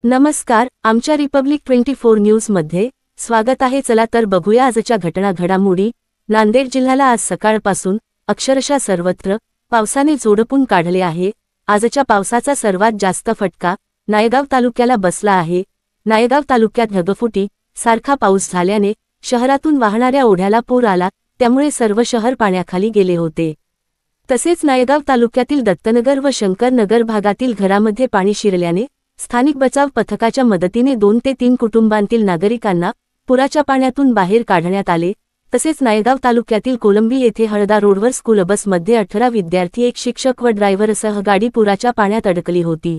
नमस्कार, आमच्या रिपब्लिक 24 न्यूजमध्ये स्वागत आहे। चला तर बघूया आजच्या घडामोडी। नांदेड जिल्ह्याला आज सकाळपासून अक्षरशः सर्वत्र पावसाने झोडपून काढले आहे। आजच्या पावसाचा सर्वात जास्त फटका नायगाव तालुक्याला बसला आहे। नायगाव तालुक्यात ढगफुटी सारखा पाऊस झाल्याने शहरातून वाहणाऱ्या ओढ्याला पूर आला, त्यामुळे सर्व शहर पाण्याखाली गेले होते। तसेच नायगाव तालुक्यातील दत्तनगर व शंकरनगर भागातील घरामध्ये पाणी शिरल्याने स्थानिक बचाव पथकाच्या मदतीने 2 ते 3 कुटुंबांतील नागरिकांना पुराच्या पाण्यातून बाहेर काढण्यात आले। तसेच नायगाव तालुक्यातील कोलंबी येथे हळदा रोडवर स्कूल बसमध्ये 18 विद्यार्थी, एक शिक्षक व ड्रायव्हरसह गाडी पुराच्या पाण्यात अडकली होती।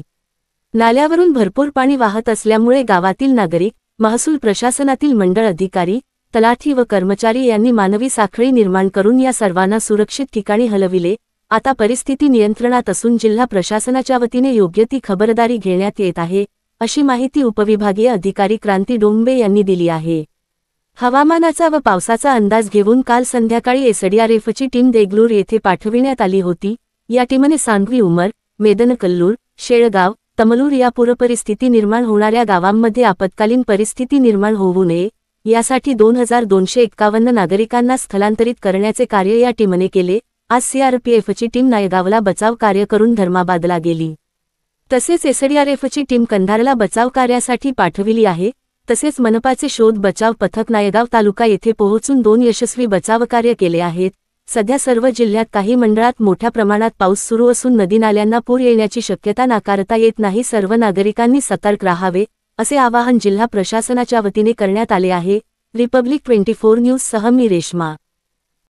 नाल्यावरून भरपूर पाणी वाहत असल्यामुळे गावातील नागरिक, महसूल प्रशासनातील मंडळ अधिकारी, तलाठी व कर्मचारी यांनी मानवी साखळी निर्माण करून या सर्वांना सुरक्षित ठिकाणी हलविले। आता परिस्थिती नियंत्रणात असून जिल्हा प्रशासनाच्या वतीने योग्य ती खबरदारी घेण्यात येत आहे, अशी माहिती उपविभागीय अधिकारी क्रांती डोंबे यांनी दिली आहे। हवामानाचा व पावसाचा अंदाज घेऊन काल संध्याकाळी एसडीआरएफची टीम देगलूर येथे पाठविण्यात आली होती। या टीमने सांगवी, उमर, मेदनकल्लूर, शेळगाव, तमलूर या पूरपरिस्थिती निर्माण होणाऱ्या गावांमध्ये आपत्कालीन परिस्थिती निर्माण होऊ नये यासाठी 2251 नागरिकांना स्थलांतरित करण्याचे कार्य या टीमने केले। आज सीआरपीएफची टीम नायगावला बचाव कार्य करून धर्माबादला गेली। तसेच एसडीआरएफची टीम कंधारला बचाव कार्यासाठी पाठविली आहे। तसेच मनपाचे शोध बचाव पथक नायगाव तालुका येथे पोहोचून 2 यशस्वी बचाव कार्य केले आहेत। सध्या सर्व जिल्ह्यात काही मंडळात मोठ्या प्रमाणात पाऊस सुरू असून नदी नाल्यांना पूर येण्याची शक्यता नाकारता येत नाही। सर्व नागरिकांनी सतर्क राहावे, असे आवाहन जिल्हा प्रशासनाच्या वतीने करण्यात आले आहे। रिपब्लिक 24 न्यूज सह मी रेश्मा।